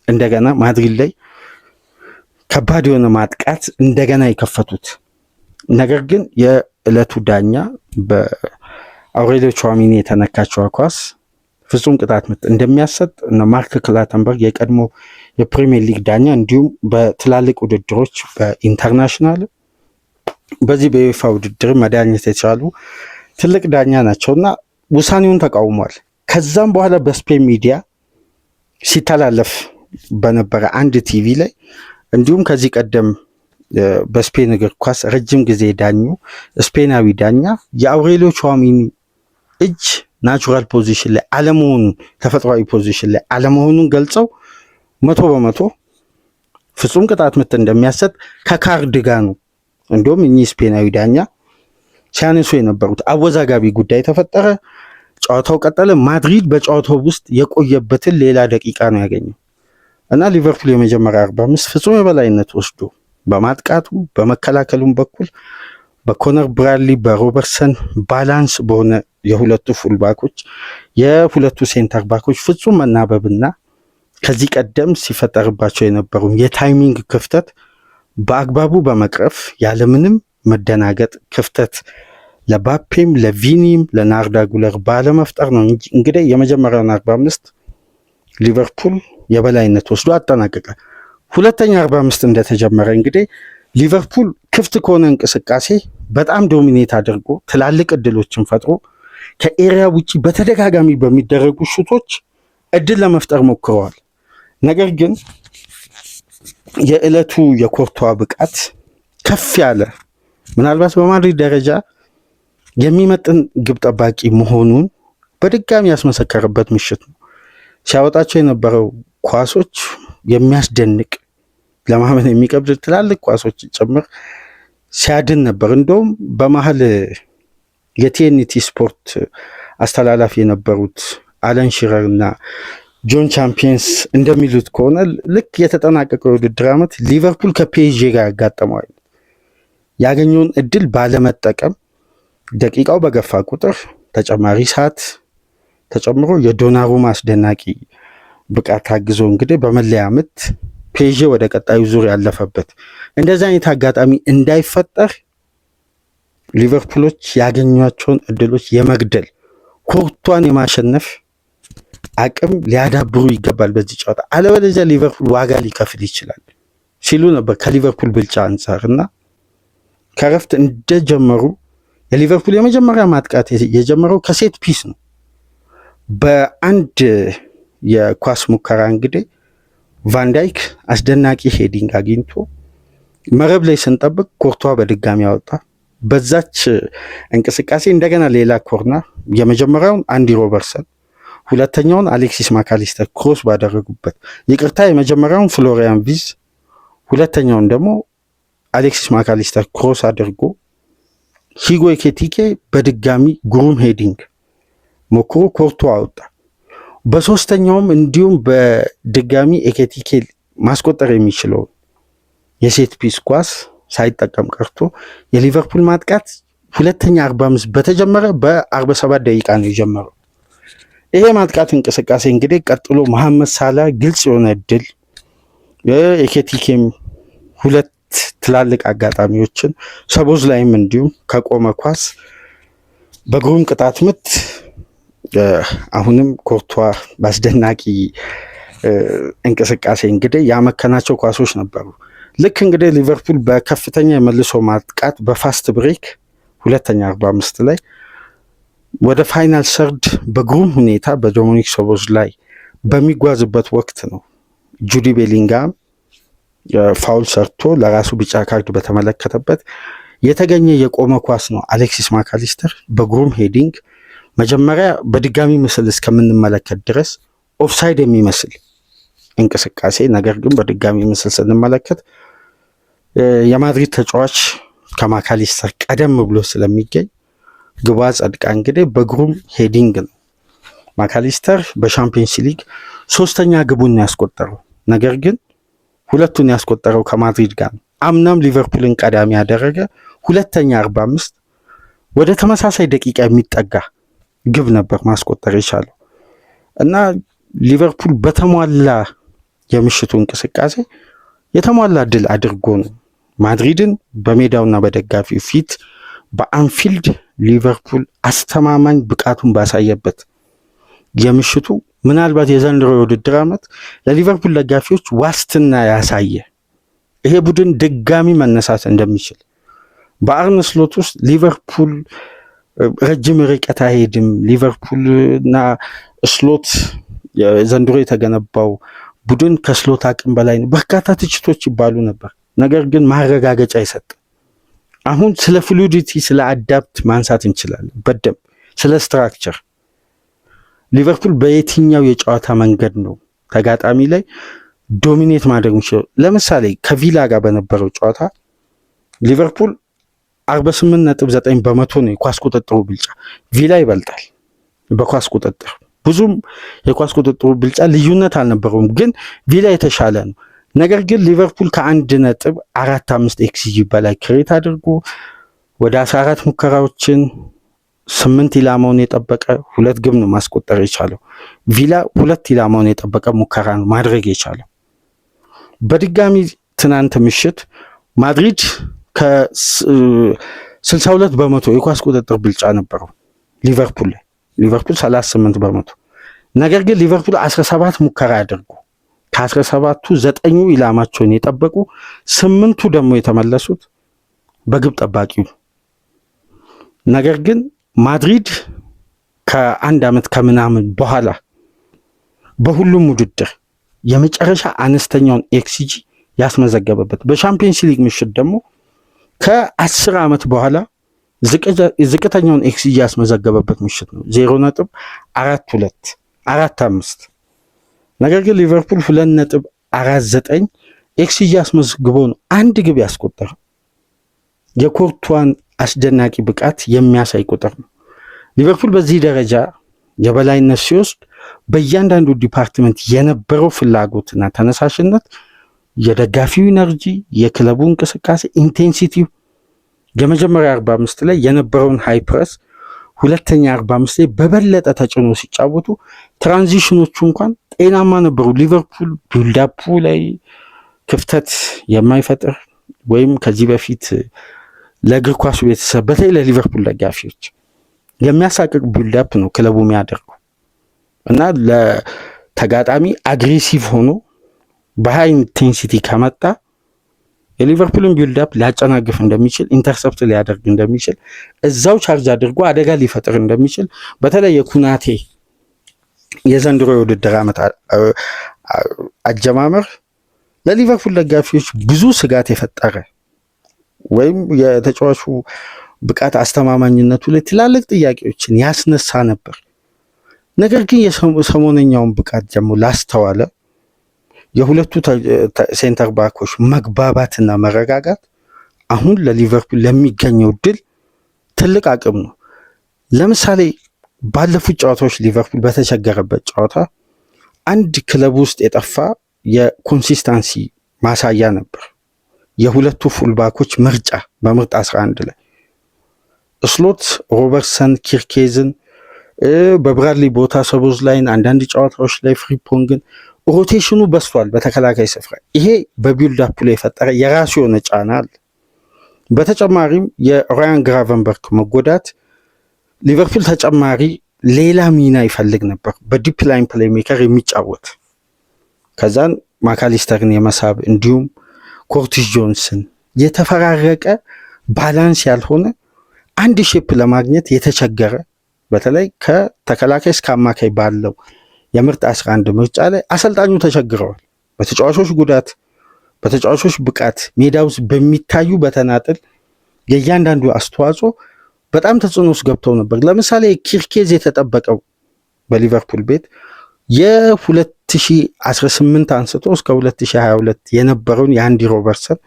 እንደገና ማድሪድ ላይ ከባድ የሆነ ማጥቃት እንደገና የከፈቱት። ነገር ግን የዕለቱ ዳኛ በአውሬሊዮ ቹዋሚኒ የተነካቸው ኳስ ፍጹም ቅጣት ምት እንደሚያሰጥ እነ ማርክ ክላተንበርግ የቀድሞ የፕሪሚየር ሊግ ዳኛ እንዲሁም በትላልቅ ውድድሮች በኢንተርናሽናል በዚህ በዩኤፋ ውድድር መዳኘት የቻሉ ትልቅ ዳኛ ናቸውና ውሳኔውን ተቃውሟል። ከዛም በኋላ በስፔን ሚዲያ ሲተላለፍ በነበረ አንድ ቲቪ ላይ እንዲሁም ከዚህ ቀደም በስፔን እግር ኳስ ረጅም ጊዜ ዳኙ ስፔናዊ ዳኛ የአውሬሊዮ ቹዋሚኒ እጅ ናቹራል ፖዚሽን ላይ አለመሆኑን ተፈጥሯዊ ፖዚሽን ላይ አለመሆኑን ገልጸው 100% ፍጹም ቅጣት ምት እንደሚያሰጥ ከካርድ ጋር ነው እንዲሁም እኚህ ስፔናዊ ዳኛ ሲያነሱ የነበሩት። አወዛጋቢ ጉዳይ ተፈጠረ። ጨዋታው ቀጠለ። ማድሪድ በጨዋታው ውስጥ የቆየበትን ሌላ ደቂቃ ነው ያገኘው እና ሊቨርፑል የመጀመሪያ 45 ፍጹም የበላይነት ወስዶ በማጥቃቱ በመከላከሉም በኩል በኮነር ብራድሊ በሮበርትሰን ባላንስ በሆነ የሁለቱ ፉልባኮች የሁለቱ ሴንተር ባኮች ፍጹም መናበብና ከዚህ ቀደም ሲፈጠርባቸው የነበሩ የታይሚንግ ክፍተት በአግባቡ በመቅረፍ ያለምንም መደናገጥ ክፍተት ለባፔም ለቪኒም ለናርዳ ጉለር ባለመፍጠር ነው እንግዲህ የመጀመሪያውን 45 ሊቨርፑል የበላይነት ወስዶ አጠናቀቀ። ሁለተኛ 45 እንደተጀመረ እንግዲህ ሊቨርፑል ክፍት ከሆነ እንቅስቃሴ በጣም ዶሚኔት አድርጎ ትላልቅ እድሎችን ፈጥሮ ከኤሪያ ውጪ በተደጋጋሚ በሚደረጉ ሹቶች እድል ለመፍጠር ሞክረዋል። ነገር ግን የዕለቱ የኮርቷ ብቃት ከፍ ያለ ምናልባት በማድሪድ ደረጃ የሚመጥን ግብ ጠባቂ መሆኑን በድጋሚ ያስመሰከረበት ምሽት ነው። ሲያወጣቸው የነበረው ኳሶች የሚያስደንቅ ለማመን የሚከብድ ትላልቅ ኳሶች ጭምር ሲያድን ነበር። እንደውም በመሀል የቲኤንቲ ስፖርት አስተላላፊ የነበሩት አለን ሺረር እና ጆን ቻምፒየንስ እንደሚሉት ከሆነ ልክ የተጠናቀቀው የውድድር ዓመት ሊቨርፑል ከፒኤስጂ ጋር ያጋጠመዋል ያገኘውን እድል ባለመጠቀም ደቂቃው በገፋ ቁጥር ተጨማሪ ሰዓት ተጨምሮ የዶናሩማ አስደናቂ ብቃት ታግዞ እንግዲህ በመለያ ምት ፒኤስጂ ወደ ቀጣዩ ዙር ያለፈበት እንደዚህ አይነት አጋጣሚ እንዳይፈጠር ሊቨርፑሎች ያገኟቸውን እድሎች የመግደል ኮርቷን የማሸነፍ አቅም ሊያዳብሩ ይገባል በዚህ ጨዋታ፣ አለበለዚያ ሊቨርፑል ዋጋ ሊከፍል ይችላል ሲሉ ነበር ከሊቨርፑል ብልጫ አንጻርና ከረፍት እንደጀመሩ የሊቨርፑል የመጀመሪያ ማጥቃት የጀመረው ከሴት ፒስ ነው። በአንድ የኳስ ሙከራ እንግዲህ ቫንዳይክ አስደናቂ ሄዲንግ አግኝቶ መረብ ላይ ስንጠብቅ ኮርቷ በድጋሚ ያወጣ። በዛች እንቅስቃሴ እንደገና ሌላ ኮርነር የመጀመሪያውን አንዲ ሮበርትሰን ሁለተኛውን አሌክሲስ ማካሊስተር ክሮስ ባደረጉበት ይቅርታ የመጀመሪያውን ፍሎሪያን ቪዝ ሁለተኛውን ደግሞ አሌክሲስ ማካሊስተር ክሮስ አድርጎ ሂጎ ኤኪቲኬ በድጋሚ ግሩም ሄዲንግ ሞክሮ ኮርቶ አወጣ። በሶስተኛውም እንዲሁም በድጋሚ ኤኬቲኬ ማስቆጠር የሚችለውን የሴት ፒስ ኳስ ሳይጠቀም ቀርቶ የሊቨርፑል ማጥቃት ሁለተኛ 45 በተጀመረ በ47 ደቂቃ ነው የጀመረው። ይሄ ማጥቃት እንቅስቃሴ እንግዲህ ቀጥሎ መሐመድ ሳላ ግልጽ የሆነ እድል ኤኬቲኬም ሁለት ትላልቅ አጋጣሚዎችን ሰቦዝ ላይም እንዲሁም ከቆመ ኳስ በግሩም ቅጣት ምት አሁንም ኮርቷ በአስደናቂ እንቅስቃሴ እንግዲህ ያመከናቸው ኳሶች ነበሩ። ልክ እንግዲህ ሊቨርፑል በከፍተኛ የመልሶ ማጥቃት በፋስት ብሬክ ሁለተኛ 45 ላይ ወደ ፋይናል ሰርድ በግሩም ሁኔታ በዶሚኒክ ሶቦዝ ላይ በሚጓዝበት ወቅት ነው ጁዲ ቤሊንጋም ፋውል ሰርቶ ለራሱ ቢጫ ካርድ በተመለከተበት የተገኘ የቆመ ኳስ ነው። አሌክሲስ ማካሊስተር በግሩም ሄዲንግ መጀመሪያ በድጋሚ ምስል እስከምንመለከት ድረስ ኦፍሳይድ የሚመስል እንቅስቃሴ፣ ነገር ግን በድጋሚ ምስል ስንመለከት የማድሪድ ተጫዋች ከማካሊስተር ቀደም ብሎ ስለሚገኝ ግቧ ጸድቃ እንግዲህ በግሩም ሄዲንግ ነው ማካሊስተር በሻምፒየንስ ሊግ ሶስተኛ ግቡን ያስቆጠረው። ነገር ግን ሁለቱን ያስቆጠረው ከማድሪድ ጋር ነው። አምናም ሊቨርፑልን ቀዳሚ ያደረገ ሁለተኛ 45 ወደ ተመሳሳይ ደቂቃ የሚጠጋ ግብ ነበር ማስቆጠር የቻለው እና ሊቨርፑል በተሟላ የምሽቱ እንቅስቃሴ የተሟላ ድል አድርጎ ነው ማድሪድን በሜዳውና በደጋፊው ፊት በአንፊልድ ሊቨርፑል አስተማማኝ ብቃቱን ባሳየበት የምሽቱ ምናልባት የዘንድሮ የውድድር ዓመት ለሊቨርፑል ደጋፊዎች ዋስትና ያሳየ ይሄ ቡድን ድጋሚ መነሳት እንደሚችል በአርነ ስሎት ውስጥ ሊቨርፑል ረጅም ርቀት አይሄድም፣ ሊቨርፑልና ስሎት ዘንድሮ የተገነባው ቡድን ከስሎት አቅም በላይ ነው፣ በርካታ ትችቶች ይባሉ ነበር። ነገር ግን ማረጋገጫ ይሰጥ። አሁን ስለ ፍሉዲቲ ስለ አዳፕት ማንሳት እንችላለን በደንብ ስለ ስትራክቸር ሊቨርፑል በየትኛው የጨዋታ መንገድ ነው ተጋጣሚ ላይ ዶሚኔት ማድረግ የሚችለው። ለምሳሌ ከቪላ ጋር በነበረው ጨዋታ ሊቨርፑል 48.9 በመቶ ነው የኳስ ቁጥጥሩ ብልጫ፣ ቪላ ይበልጣል በኳስ ቁጥጥር። ብዙም የኳስ ቁጥጥሩ ብልጫ ልዩነት አልነበረውም፣ ግን ቪላ የተሻለ ነው። ነገር ግን ሊቨርፑል ከ1.45 ኤክስጂ በላይ ክሬት አድርጎ ወደ 14 ሙከራዎችን 8 ኢላማውን የጠበቀ 2 ግብ ነው ማስቆጠር የቻለው። ቪላ 2 ኢላማውን የጠበቀ ሙከራ ነው ማድረግ የቻለው። በድጋሚ ትናንት ምሽት ማድሪድ ከ62 በመቶ የኳስ ቁጥጥር ብልጫ ነበረው ሊቨርፑል 38 በመቶ። ነገር ግን ሊቨርፑል 17 ሙከራ አድርጎ ከ17ቱ 9ኙ ኢላማቸውን የጠበቁ 8ቱ ደግሞ የተመለሱት በግብ ጠባቂው። ነገር ግን ማድሪድ ከአንድ ዓመት ከምናምን በኋላ በሁሉም ውድድር የመጨረሻ አነስተኛውን ኤክስጂ ያስመዘገበበት በሻምፒየንስ ሊግ ምሽት ደግሞ ከ10 ዓመት በኋላ ዝቅተኛውን ኤክስጂ ያስመዘገበበት ምሽት ነው 0.4245። ነገር ግን ሊቨርፑል 2.49 ኤክስጂ ያስመዝግቦ ነው አንድ ግብ ያስቆጠረው። የኮርቷን አስደናቂ ብቃት የሚያሳይ ቁጥር ነው። ሊቨርፑል በዚህ ደረጃ የበላይነት ሲወስድ በእያንዳንዱ ዲፓርትመንት የነበረው ፍላጎትና ተነሳሽነት፣ የደጋፊው ኢነርጂ፣ የክለቡ እንቅስቃሴ ኢንቴንሲቲው የመጀመሪያ 45 ላይ የነበረውን ሃይ ፕረስ ሁለተኛ 45 ላይ በበለጠ ተጭኖ ሲጫወቱ ትራንዚሽኖቹ እንኳን ጤናማ ነበሩ። ሊቨርፑል ቢልዳፑ ላይ ክፍተት የማይፈጥር ወይም ከዚህ በፊት ለእግር ኳሱ ቤተሰብ በተለይ ለሊቨርፑል ደጋፊዎች የሚያሳቅቅ ቢልዳፕ ነው ክለቡ የሚያደርገው እና ለተጋጣሚ አግሬሲቭ ሆኖ በሃይ ኢንቴንሲቲ ከመጣ የሊቨርፑልን ቢልዳፕ ሊያጨናግፍ እንደሚችል፣ ኢንተርሰፕት ሊያደርግ እንደሚችል፣ እዛው ቻርጅ አድርጎ አደጋ ሊፈጥር እንደሚችል በተለይ የኩናቴ የዘንድሮ የውድድር ዓመት አጀማመር ለሊቨርፑል ደጋፊዎች ብዙ ስጋት የፈጠረ ወይም የተጫዋቹ ብቃት አስተማማኝነቱ ላይ ትላልቅ ጥያቄዎችን ያስነሳ ነበር። ነገር ግን የሰሞነኛውን ብቃት ደግሞ ላስተዋለ የሁለቱ ሴንተር ባኮች መግባባትና መረጋጋት አሁን ለሊቨርፑል ለሚገኘው ድል ትልቅ አቅም ነው። ለምሳሌ ባለፉት ጨዋታዎች ሊቨርፑል በተቸገረበት ጨዋታ አንድ ክለብ ውስጥ የጠፋ የኮንሲስታንሲ ማሳያ ነበር። የሁለቱ ፉልባኮች ምርጫ በምርጥ 11 ላይ ስሎት ሮበርትሰን ኪርኬዝን በብራድሊ ቦታ ሰቦዝ ላይን አንዳንድ ጨዋታዎች ላይ ፍሪፖንግን ሮቴሽኑ በስቷል በተከላካይ ስፍራ። ይሄ በቢልድ አፕ ላይ የፈጠረ የራሱ የሆነ ጫና አለ። በተጨማሪም የራያን ግራቨንበርክ መጎዳት ሊቨርፑል ተጨማሪ ሌላ ሚና ይፈልግ ነበር፣ በዲፕ ላይን ፕሌይሜከር የሚጫወት ከዛን ማካሊስተርን የመሳብ እንዲሁም ኮርቲስ ጆንስን የተፈራረቀ ባላንስ ያልሆነ አንድ ሼፕ ለማግኘት የተቸገረ በተለይ ከተከላካይ እስከ አማካይ ባለው የምርጥ 11 ምርጫ ላይ አሰልጣኙ ተቸግረዋል። በተጫዋቾች ጉዳት፣ በተጫዋቾች ብቃት፣ ሜዳ ውስጥ በሚታዩ በተናጥል የእያንዳንዱ አስተዋጽኦ በጣም ተጽዕኖ ውስጥ ገብተው ነበር። ለምሳሌ ኪርኬዝ የተጠበቀው በሊቨርፑል ቤት የ2018 አንስቶ እስከ 2022 የነበረውን የአንዲ ሮበርትሰን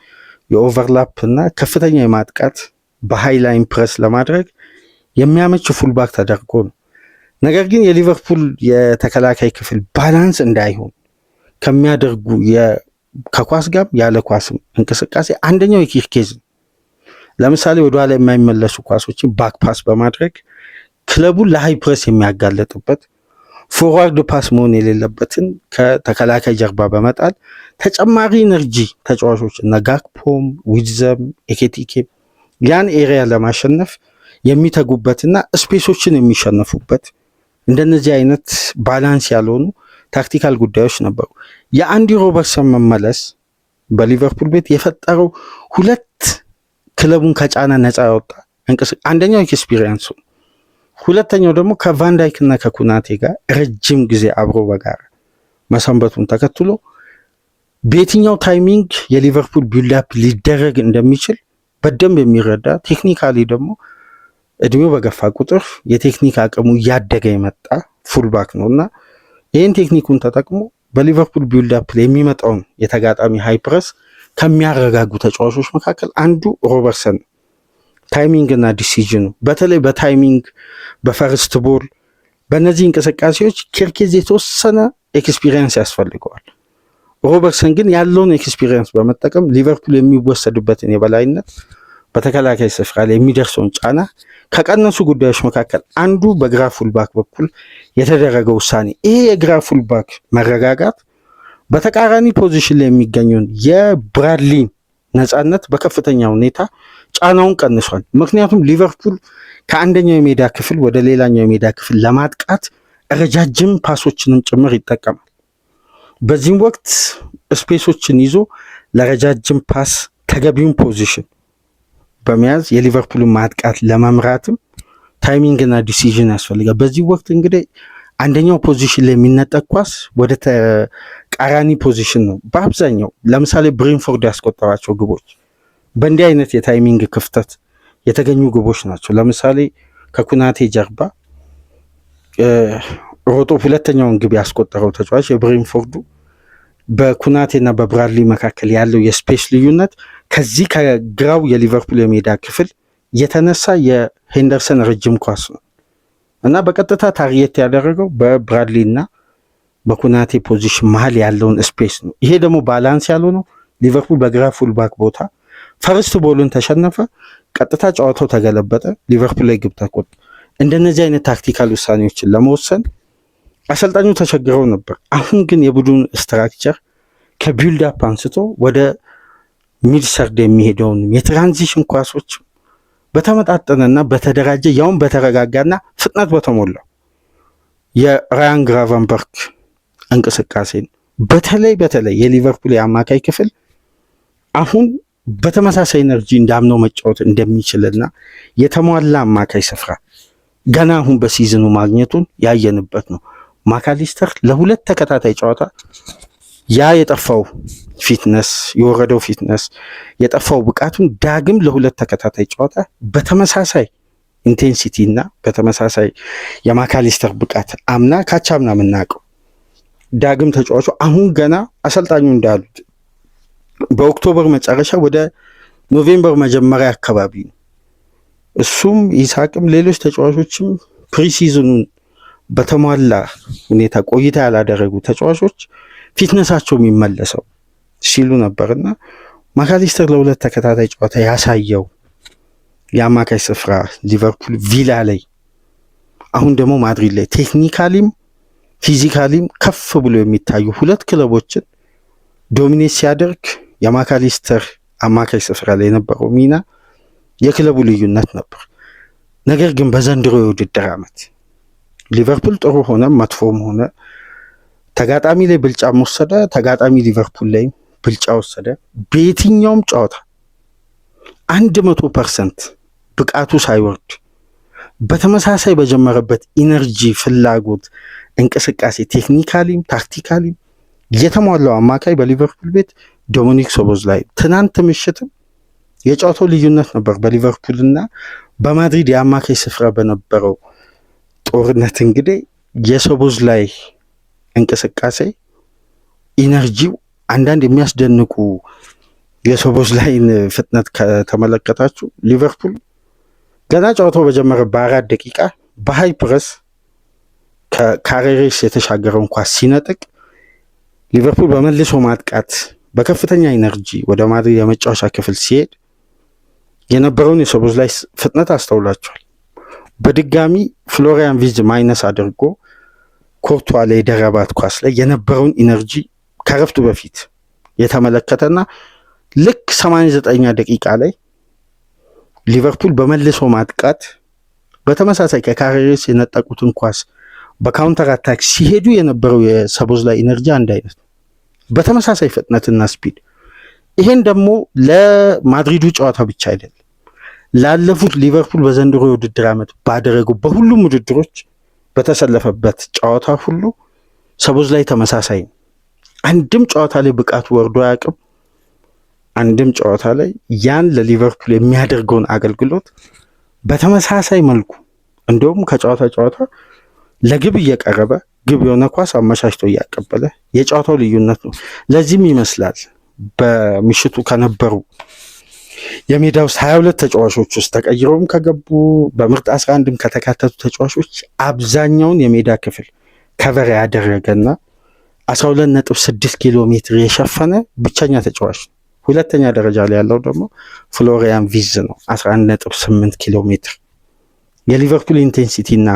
የኦቨርላፕ እና ከፍተኛ የማጥቃት በሃይላይን ፕረስ ለማድረግ የሚያመች ፉልባክ ተደርጎ ነው። ነገር ግን የሊቨርፑል የተከላካይ ክፍል ባላንስ እንዳይሆን ከሚያደርጉ ከኳስ ጋር ያለ ኳስም እንቅስቃሴ አንደኛው የኪርኬዝ ነው። ለምሳሌ ወደኋላ የማይመለሱ ኳሶችን ባክ ፓስ በማድረግ ክለቡን ለሃይ ፕረስ የሚያጋለጥበት፣ ፎርዋርድ ፓስ መሆን የሌለበትን ከተከላካይ ጀርባ በመጣል ተጨማሪ ኢነርጂ ተጫዋቾች እና ጋክፖም ዊድዘም ኤኬቲኬም ያን ኤሪያ ለማሸነፍ የሚተጉበትና ስፔሶችን የሚሸነፉበት እንደነዚህ አይነት ባላንስ ያልሆኑ ታክቲካል ጉዳዮች ነበሩ። የአንዲ ሮበርትሰን መመለስ በሊቨርፑል ቤት የፈጠረው ሁለት ክለቡን ከጫና ነፃ ያወጣ አንደኛው ኤክስፒሪየንሱ፣ ሁለተኛው ደግሞ ከቫንዳይክ እና ከኩናቴ ጋር ረጅም ጊዜ አብሮ በጋራ መሰንበቱን ተከትሎ በየትኛው ታይሚንግ የሊቨርፑል ቢልዳፕ ሊደረግ እንደሚችል በደንብ የሚረዳ ቴክኒካሊ ደግሞ እድሜው በገፋ ቁጥር የቴክኒክ አቅሙ እያደገ የመጣ ፉልባክ ነው እና ይህን ቴክኒኩን ተጠቅሞ በሊቨርፑል ቢልዳፕ ላይ የሚመጣውን የተጋጣሚ ሃይፕረስ ከሚያረጋጉ ተጫዋቾች መካከል አንዱ ሮበርትሰን። ታይሚንግ እና ዲሲዥኑ በተለይ በታይሚንግ በፈርስት ቦል በእነዚህ እንቅስቃሴዎች ኪርኬዝ የተወሰነ ኤክስፒሪየንስ ያስፈልገዋል። ሮበርትሰን ግን ያለውን ኤክስፒሪየንስ በመጠቀም ሊቨርፑል የሚወሰድበትን የበላይነት በተከላካይ ስፍራ ላይ የሚደርሰውን ጫና ከቀነሱ ጉዳዮች መካከል አንዱ በግራ ፉልባክ በኩል የተደረገው ውሳኔ። ይሄ የግራ ፉልባክ መረጋጋት በተቃራኒ ፖዚሽን ላይ የሚገኘውን የብራድሊን ነፃነት በከፍተኛ ሁኔታ ጫናውን ቀንሷል። ምክንያቱም ሊቨርፑል ከአንደኛው የሜዳ ክፍል ወደ ሌላኛው የሜዳ ክፍል ለማጥቃት ረጃጅም ፓሶችንም ጭምር ይጠቀማል። በዚህም ወቅት ስፔሶችን ይዞ ለረጃጅም ፓስ ተገቢውን ፖዚሽን በመያዝ የሊቨርፑልን ማጥቃት ለመምራትም ታይሚንግና ዲሲዥን ያስፈልጋል። በዚህ ወቅት እንግዲህ አንደኛው ፖዚሽን ላይ የሚነጠቅ ኳስ ወደ ተቃራኒ ፖዚሽን ነው በአብዛኛው። ለምሳሌ ብሬንፎርድ ያስቆጠራቸው ግቦች በእንዲህ አይነት የታይሚንግ ክፍተት የተገኙ ግቦች ናቸው። ለምሳሌ ከኩናቴ ጀርባ ሮጦ ሁለተኛውን ግብ ያስቆጠረው ተጫዋች የብሬንፎርዱ በኩናቴና በብራድሊ መካከል ያለው የስፔስ ልዩነት ከዚህ ከግራው የሊቨርፑል የሜዳ ክፍል የተነሳ የሄንደርሰን ረጅም ኳስ ነው እና በቀጥታ ታርጌት ያደረገው በብራድሊ እና በኩናቴ ፖዚሽን መሀል ያለውን ስፔስ ነው። ይሄ ደግሞ ባላንስ ያልሆነው ሊቨርፑል በግራ ፉልባክ ቦታ ፈርስት ቦልን ተሸነፈ፣ ቀጥታ ጨዋታው ተገለበጠ፣ ሊቨርፑል ላይ ግብ ተቆጠረ። እንደነዚህ አይነት ታክቲካል ውሳኔዎችን ለመወሰን አሰልጣኙ ተቸግረው ነበር። አሁን ግን የቡድን ስትራክቸር ከቢልድ አፕ አንስቶ ወደ ሚድ ሰርድ የሚሄደውን የትራንዚሽን ኳሶች በተመጣጠነና በተደራጀ ያውን በተረጋጋና ፍጥነት በተሞላው የራያን ግራቨንበርክ እንቅስቃሴን በተለይ የሊቨርፑል የአማካይ ክፍል አሁን በተመሳሳይ ኤነርጂ እንዳምነው መጫወት እንደሚችልና የተሟላ አማካይ ስፍራ ገና አሁን በሲዝኑ ማግኘቱን ያየንበት ነው። ማካሊስተር ለሁለት ተከታታይ ጨዋታ ያ የጠፋው ፊትነስ የወረደው ፊትነስ የጠፋው ብቃቱን ዳግም ለሁለት ተከታታይ ጨዋታ በተመሳሳይ ኢንቴንሲቲ እና በተመሳሳይ የማካሊስተር ብቃት አምና ካቻምና የምናውቀው ዳግም ተጫዋቹ አሁን ገና አሰልጣኙ እንዳሉት በኦክቶበር መጨረሻ ወደ ኖቬምበር መጀመሪያ አካባቢ ነው። እሱም ይሳቅም ሌሎች ተጫዋቾችም ፕሪሲዝኑን በተሟላ ሁኔታ ቆይታ ያላደረጉ ተጫዋቾች ፊትነሳቸው የሚመለሰው ሲሉ ነበርና ማካሊስተር ለሁለት ተከታታይ ጨዋታ ያሳየው የአማካይ ስፍራ ሊቨርፑል ቪላ ላይ አሁን ደግሞ ማድሪድ ላይ ቴክኒካሊም ፊዚካሊም ከፍ ብሎ የሚታዩ ሁለት ክለቦችን ዶሚኔት ሲያደርግ የማካሊስተር አማካይ ስፍራ ላይ የነበረው ሚና የክለቡ ልዩነት ነበር። ነገር ግን በዘንድሮ የውድድር ዓመት ሊቨርፑል ጥሩ ሆነ መጥፎም ሆነ ተጋጣሚ ላይ ብልጫም ወሰደ፣ ተጋጣሚ ሊቨርፑል ላይ ብልጫ ወሰደ። በየትኛውም ጨዋታ 100% ብቃቱ ሳይወርድ በተመሳሳይ በጀመረበት ኢነርጂ፣ ፍላጎት፣ እንቅስቃሴ ቴክኒካሊም ታክቲካሊም የተሟላው አማካይ በሊቨርፑል ቤት ዶሚኒክ ሶቦስላይ ትናንት ምሽትም የጨዋታው ልዩነት ነበር። በሊቨርፑልና በማድሪድ የአማካይ ስፍራ በነበረው ጦርነት እንግዲህ የሶቦስላይ እንቅስቃሴ ኢነርጂው አንዳንድ የሚያስደንቁ የሶቦስላይን ፍጥነት ከተመለከታችሁ ሊቨርፑል ገና ጨዋታው በጀመረ በ4 ደቂቃ በሃይ ፕረስ ከካሬሬስ የተሻገረውን ኳስ ሲነጥቅ ሊቨርፑል በመልሶ ማጥቃት በከፍተኛ ኢነርጂ ወደ ማድሪድ የመጫወቻ ክፍል ሲሄድ የነበረውን የሶቦስላይ ፍጥነት አስተውላቸዋል። በድጋሚ ፍሎሪያን ቪርትዝ ማይነስ አድርጎ ኮርቷ ላይ የደረባት ኳስ ላይ የነበረውን ኢነርጂ ከረፍቱ በፊት የተመለከተና ልክ 89ኛ ደቂቃ ላይ ሊቨርፑል በመልሶ ማጥቃት በተመሳሳይ ከካሬሬስ የነጠቁትን ኳስ በካውንተር አታክ ሲሄዱ የነበረው የሶቦስላይ ኢነርጂ አንድ አይነት ነው፣ በተመሳሳይ ፍጥነትና ስፒድ። ይሄን ደግሞ ለማድሪዱ ጨዋታ ብቻ አይደለም፣ ላለፉት ሊቨርፑል በዘንድሮ የውድድር ዓመት ባደረገው በሁሉም ውድድሮች በተሰለፈበት ጨዋታ ሁሉ ሶቦስላይ ተመሳሳይ ነው። አንድም ጨዋታ ላይ ብቃቱ ወርዶ አያውቅም። አንድም ጨዋታ ላይ ያን ለሊቨርፑል የሚያደርገውን አገልግሎት በተመሳሳይ መልኩ እንደውም ከጨዋታ ጨዋታ ለግብ እየቀረበ ግብ የሆነ ኳስ አመቻችቶ እያቀበለ የጨዋታው ልዩነት ነው። ለዚህም ይመስላል በምሽቱ ከነበሩ የሜዳ ውስጥ 22 ተጫዋቾች ውስጥ ተቀይረውም ከገቡ በምርጥ 11ም ከተካተቱ ተጫዋቾች አብዛኛውን የሜዳ ክፍል ከቨር ያደረገና 12.6 ኪሎ ሜትር የሸፈነ ብቸኛ ተጫዋች ነው። ሁለተኛ ደረጃ ላይ ያለው ደግሞ ፍሎሪያን ቪርትዝ ነው፣ 11.8 ኪሎ ሜትር። የሊቨርፑል ኢንቴንሲቲ እና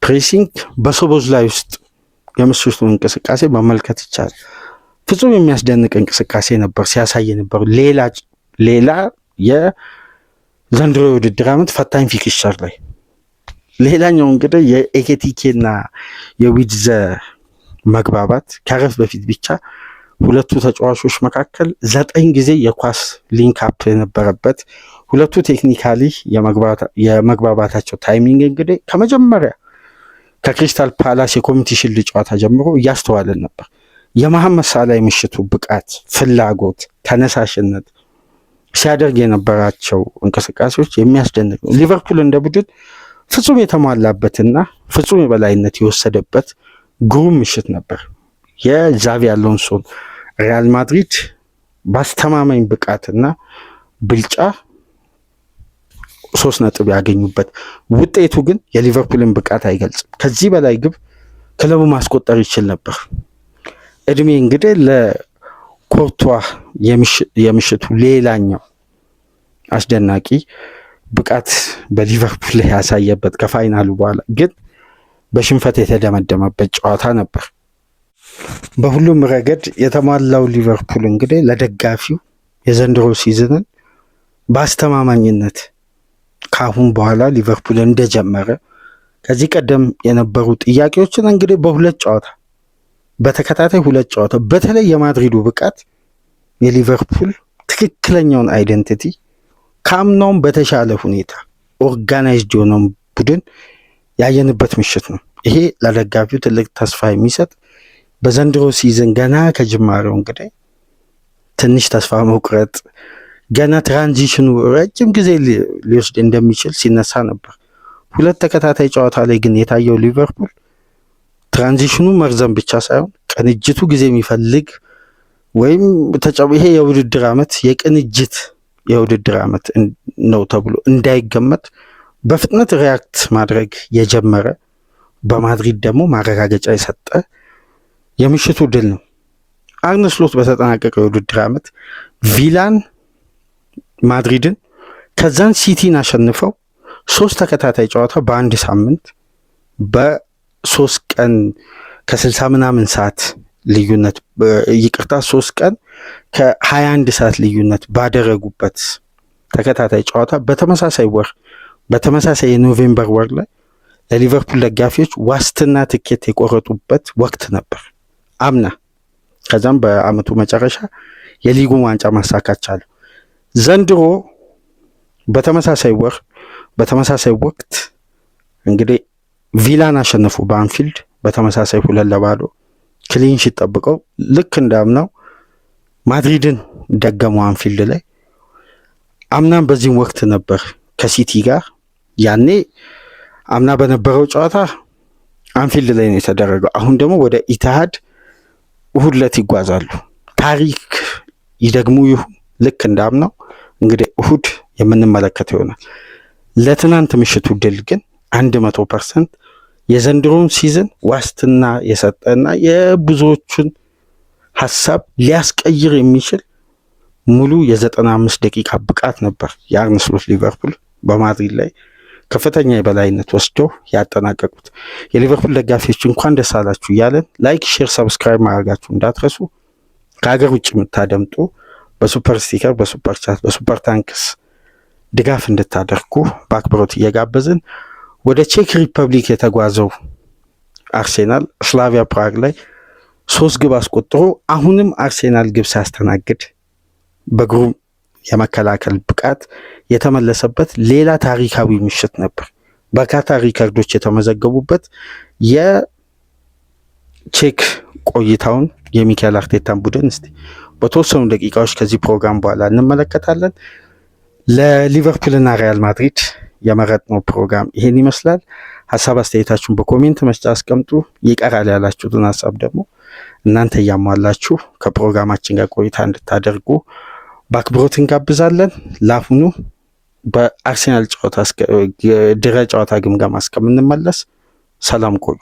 ፕሬሲንግ በሶቦስላይ ውስጥ የምሽቱን እንቅስቃሴ መመልከት ይቻላል። ፍጹም የሚያስደንቅ እንቅስቃሴ ነበር ሲያሳይ ነበር። ሌላ የዘንድሮ የውድድር ዓመት ፈታኝ ፊክስቸር ላይ ሌላኛው እንግዲህ የኤኬቲኬና የዊትዘ መግባባት ከረፍት በፊት ብቻ ሁለቱ ተጫዋቾች መካከል 9 ጊዜ የኳስ ሊንክ አፕ የነበረበት ሁለቱ ቴክኒካሊ የመግባባታቸው ታይሚንግ እንግዲህ ከመጀመሪያ ከክሪስታል ፓላስ የኮሚኒቲ ሺልድ ጨዋታ ጀምሮ እያስተዋልን ነበር። የመሐመድ ሳላህ ምሽቱ ብቃት፣ ፍላጎት፣ ተነሳሽነት ሲያደርግ የነበራቸው እንቅስቃሴዎች የሚያስደንቅ ነው። ሊቨርፑል እንደ ቡድን ፍጹም የተሟላበትና ፍጹም የበላይነት የወሰደበት ግሩም ምሽት ነበር። የዛቪ አሎንሶን ሪያል ማድሪድ በአስተማማኝ ብቃትና ብልጫ 3 ነጥብ ያገኙበት ውጤቱ ግን የሊቨርፑልን ብቃት አይገልጽም። ከዚህ በላይ ግብ ክለቡ ማስቆጠር ይችል ነበር። እድሜ እንግዲህ ለኮርቷ የምሽቱ ሌላኛው አስደናቂ ብቃት በሊቨርፑል ላይ ያሳየበት ከፋይናሉ በኋላ ግን በሽንፈት የተደመደመበት ጨዋታ ነበር። በሁሉም ረገድ የተሟላው ሊቨርፑል እንግዲህ ለደጋፊው የዘንድሮ ሲዝንን በአስተማማኝነት ካሁን በኋላ ሊቨርፑል እንደጀመረ ከዚህ ቀደም የነበሩ ጥያቄዎችን እንግዲህ በሁለት ጨዋታ በተከታታይ 2 ጨዋታ በተለይ የማድሪዱ ብቃት የሊቨርፑል ትክክለኛውን አይደንቲቲ ካምናውም በተሻለ ሁኔታ ኦርጋናይዝድ የሆነውን ቡድን ያየንበት ምሽት ነው። ይሄ ለደጋፊው ትልቅ ተስፋ የሚሰጥ በዘንድሮ ሲዝን ገና ከጅማሬው እንግዲህ ትንሽ ተስፋ መቁረጥ ገና ትራንዚሽኑ ረጅም ጊዜ ሊወስድ እንደሚችል ሲነሳ ነበር። 2 ተከታታይ ጨዋታ ላይ ግን የታየው ሊቨርፑል ትራንዚሽኑ መርዘም ብቻ ሳይሆን ቅንጅቱ ጊዜ የሚፈልግ ወይም ይሄ የውድድር ዓመት የቅንጅት የውድድር ዓመት ነው ተብሎ እንዳይገመት በፍጥነት ሪያክት ማድረግ የጀመረ በማድሪድ ደግሞ ማረጋገጫ የሰጠ የምሽቱ ድል ነው። አርነ ስሎት በተጠናቀቀው የውድድር ዓመት ቪላን፣ ማድሪድን ከዛን ሲቲን አሸንፈው 3 ተከታታይ ጨዋታ በአንድ ሳምንት በ3 ቀን ከ60 ምናምን ሰዓት ልዩነት 3 ቀን ከ21 ሰዓት ልዩነት ባደረጉበት ተከታታይ ጨዋታ በተመሳሳይ ወር በተመሳሳይ የኖቬምበር ወር ላይ ለሊቨርፑል ደጋፊዎች ዋስትና ትኬት የቆረጡበት ወቅት ነበር አምና። ከዛም በአመቱ መጨረሻ የሊጉን ዋንጫ ማሳካት ቻሉ። ዘንድሮ በተመሳሳይ ወር በተመሳሳይ ወቅት እንግዲህ ቪላን አሸነፉ በአንፊልድ በተመሳሳይ 2-0 ክሊንሺት ጠብቀው ልክ እንዳምናው ማድሪድን ደገሙ አንፊልድ ላይ። አምናም በዚህም ወቅት ነበር ከሲቲ ጋር ያኔ አምና በነበረው ጨዋታ አንፊልድ ላይ ነው የተደረገው። አሁን ደግሞ ወደ ኢትሃድ እሁድ ዕለት ይጓዛሉ። ታሪክ ይደግሙ ይሁን ልክ እንዳምናው እንግዲህ እሁድ የምንመለከተው ይሆናል። ለትናንት ምሽቱ ድል ግን 100% የዘንድሮውን ሲዝን ዋስትና የሰጠና የብዙዎቹን ሀሳብ ሊያስቀይር የሚችል ሙሉ የ95 ደቂቃ ብቃት ነበር የአርነ ስሎት ሊቨርፑል በማድሪድ ላይ ከፍተኛ የበላይነት ወስደው ያጠናቀቁት። የሊቨርፑል ደጋፊዎች እንኳን ደስ አላችሁ እያለን ላይክ፣ ሼር፣ ሰብስክራይብ ማድረጋችሁ እንዳትረሱ። ከሀገር ውጭ የምታደምጡ በሱፐር ስቲከር፣ በሱፐር ቻት፣ በሱፐር ታንክስ ድጋፍ እንድታደርጉ በአክብሮት እየጋበዝን ወደ ቼክ ሪፐብሊክ የተጓዘው አርሴናል ስላቪያ ፕራግ ላይ 3 ግብ አስቆጥሮ አሁንም አርሴናል ግብ ሳያስተናግድ በግሩም የመከላከል ብቃት የተመለሰበት ሌላ ታሪካዊ ምሽት ነበር። በርካታ ሪከርዶች የተመዘገቡበት የቼክ ቆይታውን የሚካኤል አርቴታን ቡድን እስቲ በተወሰኑ ደቂቃዎች ከዚህ ፕሮግራም በኋላ እንመለከታለን። ለሊቨርፑልና ሪያል ማድሪድ የመረጥነው ፕሮግራም ይሄን ይመስላል። ሀሳብ አስተያየታችሁን በኮሜንት መስጫ አስቀምጡ። ይቀራል ያላችሁትን ሀሳብ ደግሞ እናንተ እያሟላችሁ ከፕሮግራማችን ጋር ቆይታ እንድታደርጉ በአክብሮት እንጋብዛለን። ለአሁኑ በአርሴናል ጨዋታ ድረ ጨዋታ ግምገማ እስከምንመለስ ሰላም ቆዩ።